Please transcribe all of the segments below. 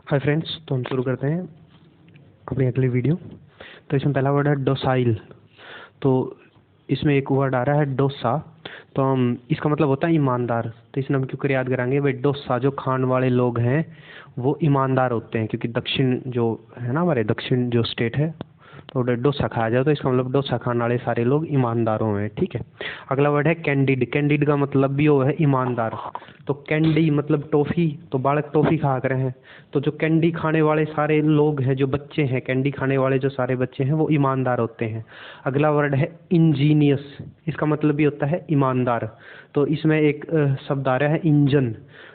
Hi friends, तो हम शुरू करते हैं अपनी अगली वीडियो। तो इसमें पहला वर्ड है डोसाइल। तो इसमें एक वर्ड आ रहा है डोसा। तो हम इसका मतलब होता है ईमानदार। तो इसमें हम क्यों कर याद कराएंगे भाई, डोसा जो खाने वाले लोग हैं वो ईमानदार होते हैं, क्योंकि दक्षिण जो है ना, हमारे दक्षिण जो स्टेट है, तो डोसा खाया जाए तो इसका मतलब डोसा खाने वाले सारे लोग ईमानदार हैं। ठीक है। अगला वर्ड है कैंडिड। कैंडिड का मतलब भी वो है ईमानदार। तो कैंडी मतलब टॉफ़ी, तो बालक टॉफ़ी खा कर हैं। तो जो कैंडी खाने वाले सारे लोग हैं, जो बच्चे हैं, कैंडी खाने वाले जो सारे बच्चे हैं वो ईमानदार होते हैं। अगला वर्ड है इंजीनियस। इसका मतलब भी होता है ईमानदार। तो इसमें एक शब्द आ रहा है इंजन।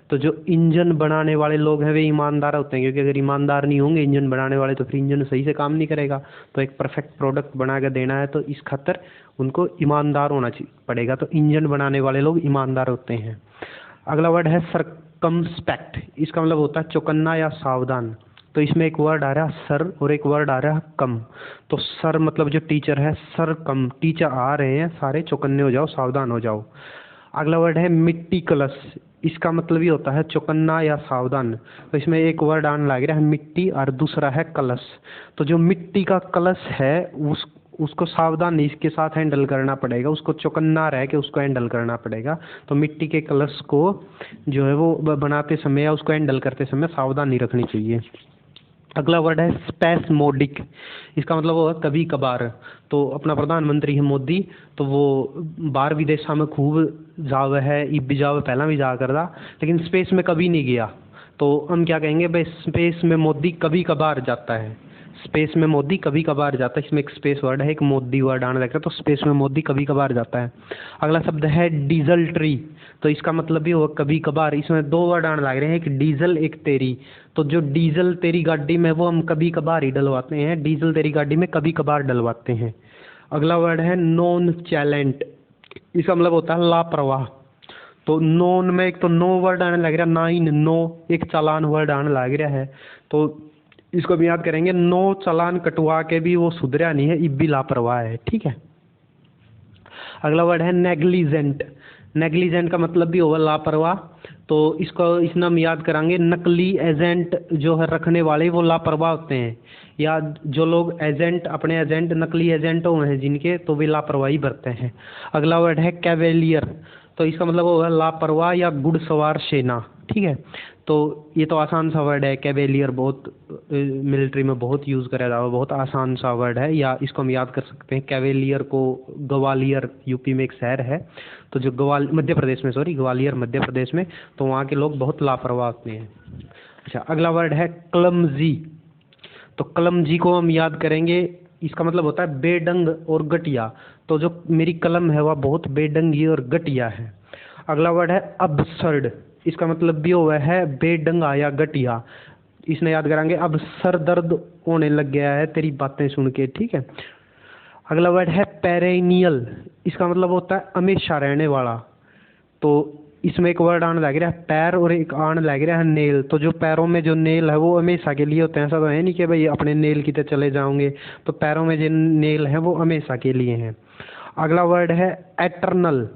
तो जो इंजन बनाने वाले लोग हैं वे ईमानदार होते हैं, क्योंकि अगर ईमानदार नहीं होंगे इंजन बनाने वाले तो फिर इंजन सही से काम नहीं करेगा। तो एक परफेक्ट प्रोडक्ट बना कर देना है तो इस खातर उनको ईमानदार होना पड़ेगा। तो इंजन बनाने वाले लोग ईमानदार होते हैं। अगला वर्ड है सर्कमस्पेक्ट। इसका मतलब होता है चौकन्ना या सावधान। तो इसमें एक वर्ड आ रहा है सर और एक वर्ड आ रहा है कम। तो सर मतलब जो टीचर है, सर कम, टीचर आ रहे हैं, सारे चौकन्ने हो जाओ, सावधान हो जाओ। अगला वर्ड है मिट्टी कलश। इसका मतलब ही होता है चौकन्ना या सावधान। तो इसमें एक वर्ड आने लग रहा है मिट्टी और दूसरा है कलश। तो जो मिट्टी का कलश है उसको सावधानी के साथ हैंडल करना पड़ेगा, उसको चौकन्ना रह के उसको हैंडल करना पड़ेगा। तो मिट्टी के कलश को जो है वो बनाते समय या उसको हैंडल करते समय सावधानी रखनी चाहिए। अगला वर्ड है स्पैस्मोडिक। इसका मतलब वो है कभी कभार। तो अपना प्रधानमंत्री है मोदी, तो वो बाहर विदेशा में खूब जावे है, इब भी जावे, पहला भी जा करता, लेकिन स्पेस में कभी नहीं गया। तो हम क्या कहेंगे भाई, स्पेस में मोदी कभी कभार जाता है। स्पेस में मोदी कभी कभार जाता है। इसमें एक स्पेस वर्ड है, एक मोदी वर्ड आने लगता है, तो स्पेस में मोदी कभी कभार जाता है। अगला शब्द है डीजल ट्री। तो इसका मतलब भी वो कभी कभार। इसमें दो वर्ड आने लग रहे हैं, एक डीजल एक तेरी। तो जो डीजल तेरी गाड़ी में वो हम कभी कभार ही डलवाते हैं, डीजल तेरी गाड़ी में कभी कभार डलवाते हैं। अगला वर्ड है नॉन चैलेंट। इसका मतलब होता है लापरवाह। तो नॉन में एक तो नो वर्ड आने लग रहा है, नाइन नो, एक चालान वर्ड आने लग रहा है। तो इसको भी याद करेंगे, नो चालान कटवा के भी वो सुधरा नहीं है, इब भी लापरवाह है। ठीक है। अगला वर्ड है नेग्लिजेंट। नेग्लिजेंट का मतलब भी होगा लापरवाह। तो इसको इस नाम याद करांगे, नकली एजेंट जो है रखने वाले वो लापरवाह होते हैं, या जो लोग एजेंट, अपने एजेंट नकली एजेंट हुए हैं जिनके, तो वे लापरवाही बरतते हैं। अगला वर्ड है कैवेलियर। तो इसका मतलब होगा लापरवाह या घुड़सवार सेना। ठीक है। तो ये तो आसान सा वर्ड है, कैवेलियर बहुत मिलिट्री में बहुत यूज़ करा जाता है, बहुत आसान सा वर्ड है। या इसको हम याद कर सकते हैं, कैवेलियर को ग्वालियर यूपी में एक शहर है, तो जो मध्य प्रदेश में, सॉरी ग्वालियर मध्य प्रदेश में, तो वहाँ के लोग बहुत लापरवाह होते हैं। अच्छा, अगला वर्ड है क्लमजी। तो क्लमजी को हम याद करेंगे, इसका मतलब होता है बेढंग और घटिया। तो जो मेरी कलम है वह बहुत बेढंगी और घटिया है। अगला वर्ड है अबसर्ड। इसका मतलब भी हुआ है बेढंगा या घटिया। इसने याद कराएंगे, अब सर दर्द होने लग गया है तेरी बातें सुन के। ठीक है। अगला वर्ड है पेरेनियल। इसका मतलब होता है हमेशा रहने वाला। तो इसमें एक वर्ड आने लग रहा है पैर और एक आने लग रहा है नेल। तो जो पैरों में जो नेल है वो हमेशा के लिए होते हैं, ऐसा तो है नहीं कि भाई अपने नेल की तरह चले जाओगे। तो पैरों में जो नेल है वो हमेशा के लिए हैं। अगला वर्ड है एटर्नल।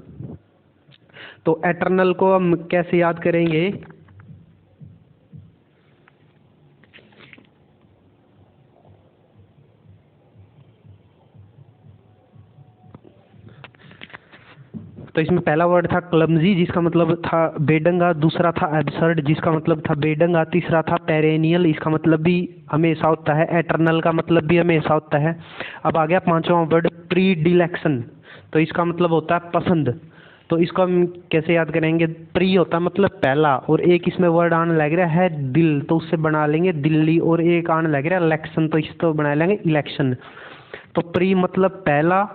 तो एटर्नल को हम कैसे याद करेंगे, तो इसमें पहला वर्ड था क्लमजी जिसका मतलब था बेढंगा, दूसरा था एब्सर्ड जिसका मतलब था बेढंगा, तीसरा था पेरेनियल, इसका मतलब भी हमेशा होता है, एटर्नल का मतलब भी हमेशा होता है। अब आ गया पांचवा वर्ड प्रीडिलेक्शन। तो इसका मतलब होता है पसंद। तो इसको हम कैसे याद करेंगे, प्री होता है मतलब पहला, और एक इसमें वर्ड आने लग रहा है दिल, तो उससे बना लेंगे दिल्ली, और एक आने लग रहा है इलेक्शन, तो इसको बना लेंगे इलेक्शन। तो प्री मतलब पहला,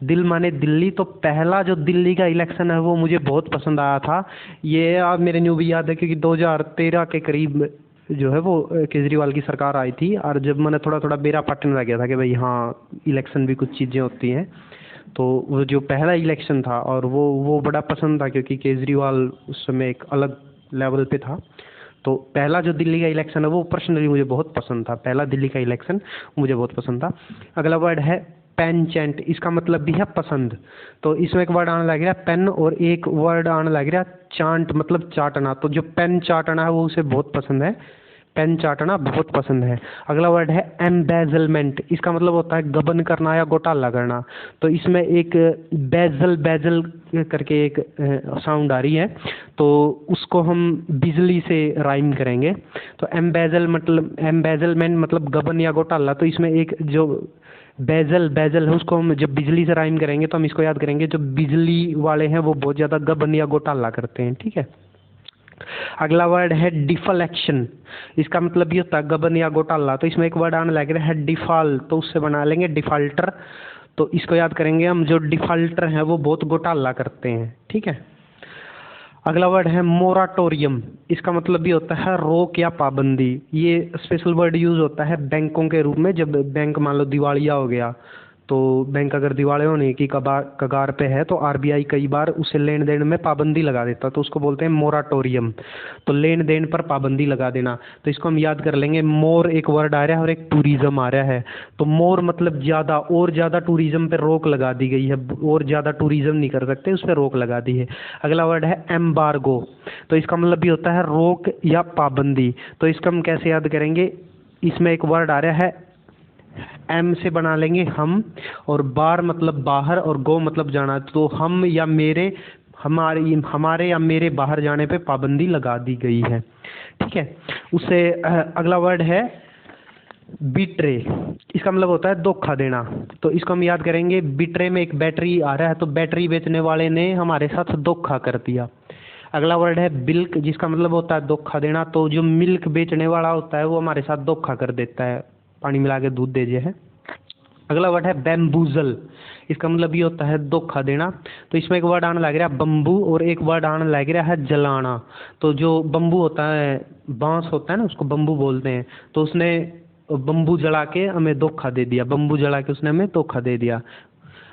दिल माने दिल्ली। तो पहला जो दिल्ली का इलेक्शन है वो मुझे बहुत पसंद आया था। ये आप मेरे न्यू भी याद है, क्योंकि 2013 के करीब जो है वो केजरीवाल की सरकार आई थी, और जब मैंने थोड़ा थोड़ा बेरा पटने लग गया था कि भाई हाँ इलेक्शन भी कुछ चीज़ें होती हैं, तो वो जो पहला इलेक्शन था और वो बड़ा पसंद था, क्योंकि केजरीवाल उस समय एक अलग लेवल पे था। तो पहला जो दिल्ली का इलेक्शन है वो पर्सनली मुझे बहुत पसंद था, पहला दिल्ली का इलेक्शन मुझे बहुत पसंद था। अगला वर्ड है पेनचेंट। इसका मतलब भी है पसंद। तो इसमें एक वर्ड आने लग रहा है पेन, और एक वर्ड आने लग रहा है चांट मतलब चाटना। तो जो पेन चाटना है वो उसे बहुत पसंद है, पेन चाटना बहुत पसंद है। अगला वर्ड है एम्बेजलमेंट। इसका मतलब होता है गबन करना या घोटाला करना। तो इसमें एक बेजल बेजल करके एक साउंड आ रही है, तो उसको हम बिजली से राइम करेंगे। तो एम्बेजलमेंट मतलब गबन या घोटाला। तो इसमें एक जो बेजल बेजल है उसको हम जब बिजली से राइम करेंगे तो हम इसको याद करेंगे, जो बिजली वाले हैं वो बहुत ज़्यादा गबन या घोटाला करते हैं। ठीक है। अगला वर्ड है डिफलेक्शन। इसका मतलब ये होता है गबन या घोटाला। तो इसमें एक वर्ड आने लग रहा है डिफॉल, तो उससे बना लेंगे डिफाल्टर। तो इसको याद करेंगे हम, जो डिफाल्टर हैं वो बहुत घोटाला करते हैं। ठीक है। अगला वर्ड है मोराटोरियम। इसका मतलब भी होता है रोक या पाबंदी। ये स्पेशल वर्ड यूज होता है बैंकों के रूप में। जब बैंक मान लो दिवालिया हो गया, तो बैंक अगर दिवालिया होने की कगार पे है तो आरबीआई कई बार उसे लेन देन में पाबंदी लगा देता, तो उसको बोलते हैं मोराटोरियम। तो लेन देन पर पाबंदी लगा देना। तो इसको हम याद कर लेंगे, मोर एक वर्ड आ रहा है और एक टूरिज्म आ रहा है। तो मोर मतलब ज़्यादा, और ज़्यादा टूरिज्म पे रोक लगा दी गई है, और ज़्यादा टूरिज्म नहीं कर सकते, उस पर रोक लगा दी है। अगला वर्ड है एम्बार्गो। तो इसका मतलब भी होता है रोक या पाबंदी। तो इसको हम कैसे याद करेंगे, इसमें एक वर्ड आ रहा है एम से बना लेंगे हम, और बार मतलब बाहर, और गो मतलब जाना। तो हम या मेरे, हमारे या मेरे बाहर जाने पे पाबंदी लगा दी गई है। ठीक है। उससे अगला वर्ड है बिट्रे। इसका मतलब होता है धोखा देना। तो इसको हम याद करेंगे, बिट्रे में एक बैटरी आ रहा है, तो बैटरी बेचने वाले ने हमारे साथ धोखा कर दिया। अगला वर्ड है बिल्क, जिसका मतलब होता है धोखा देना। तो जो मिल्क बेचने वाला होता है वो हमारे साथ धोखा कर देता है, पानी मिला के दूध दे दिया है। अगला वर्ड है बैम्बूजल। इसका मतलब ये होता है धोखा देना। तो इसमें एक वर्ड आने लग रहा है बम्बू, और एक वर्ड आने लग रहा है जलाना। तो जो बम्बू होता है, बांस होता है ना, उसको बम्बू बोलते हैं। तो उसने बम्बू जला के हमें धोखा दे दिया, बम्बू जला के उसने हमें धोखा दे दिया।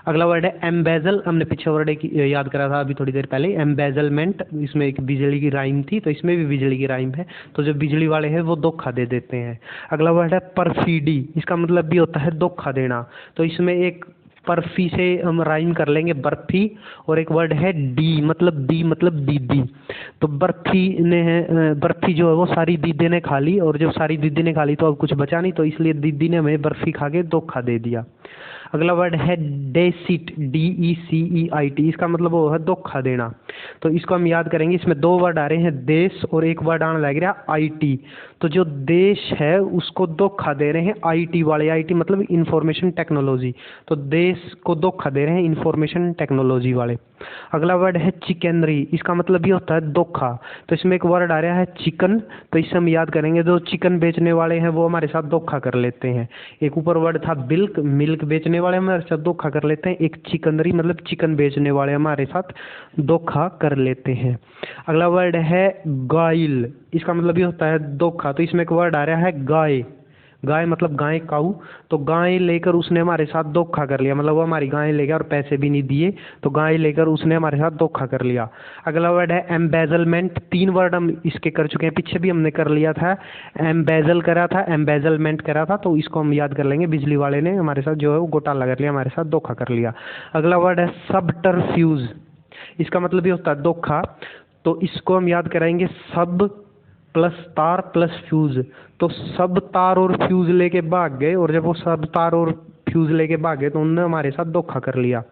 अगला वर्ड है एम्बेजल। हमने पीछे वर्ड एक याद करा था अभी थोड़ी देर पहले, एम्बेजलमेंट। इसमें एक बिजली की राइम थी, तो इसमें भी बिजली की राइम है। तो जो बिजली वाले हैं वो धोखा दे देते हैं। अगला वर्ड है परफीडी। इसका मतलब भी होता है धोखा देना। तो इसमें एक बर्फी से हम राइम कर लेंगे बर्फी, और एक वर्ड है डी मतलब दीदी। तो बर्फी जो है वो सारी दीदी ने खा ली, और जब सारी दीदी ने खा ली तो अब कुछ बचा नहीं, तो इसलिए दीदी ने हमें बर्फी खा के धोखा दे दिया। अगला वर्ड है डेसीट, DECEIT। इसका मतलब वो है धोखा देना। तो इसको हम याद करेंगे, इसमें दो वर्ड आ रहे हैं देश, और एक वर्ड आने लग रहा है IT। तो जो देश है उसको धोखा दे रहे हैं IT वाले। IT मतलब इंफॉर्मेशन टेक्नोलॉजी। तो देश को धोखा दे रहे हैं इंफॉर्मेशन टेक्नोलॉजी वाले। अगला वर्ड है चिकनरी। इसका मतलब ये होता है धोखा। तो इसमें एक वर्ड आ रहा है चिकन। तो इससे हम याद करेंगे, जो चिकन बेचने वाले हैं वो हमारे साथ धोखा कर लेते हैं। एक ऊपर वर्ड था बिल्क, मिल्क बेचने वाले हमारे साथ धोखा कर लेते हैं। एक चिकनरी मतलब चिकन बेचने वाले हमारे साथ धोखा कर लेते हैं। अगला वर्ड है गाइल। इसका मतलब ये होता है धोखा। तो इसमें एक वर्ड आ रहा है गाय। गाय मतलब गाय, काऊ। तो गाय लेकर उसने हमारे साथ धोखा कर लिया, मतलब वो हमारी गाय ले गया और पैसे भी नहीं दिए, तो गाय लेकर उसने हमारे साथ धोखा कर लिया। अगला वर्ड है एम्बेजलमेंट। 3 वर्ड हम इसके कर चुके हैं, पीछे भी हमने कर लिया था। एम्बेजल करा था, एम्बेजलमेंट करा था, तो इसको हम याद कर लेंगे, बिजली वाले ने हमारे साथ जो है वो घोटाला कर लिया, हमारे साथ धोखा कर लिया। अगला वर्ड है सबटरफ्यूज। इसका मतलब ये होता है धोखा। तो इसको हम याद कराएंगे सब प्लस तार प्लस फ्यूज। तो सब तार और फ्यूज लेके भाग गए, और जब वो सब तार और फ्यूज लेके भागे तो उन्होंने हमारे साथ धोखा कर लिया।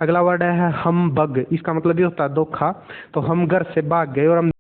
अगला वर्ड है हम बग। इसका मतलब ये होता है धोखा। तो हम घर से भाग गए और हम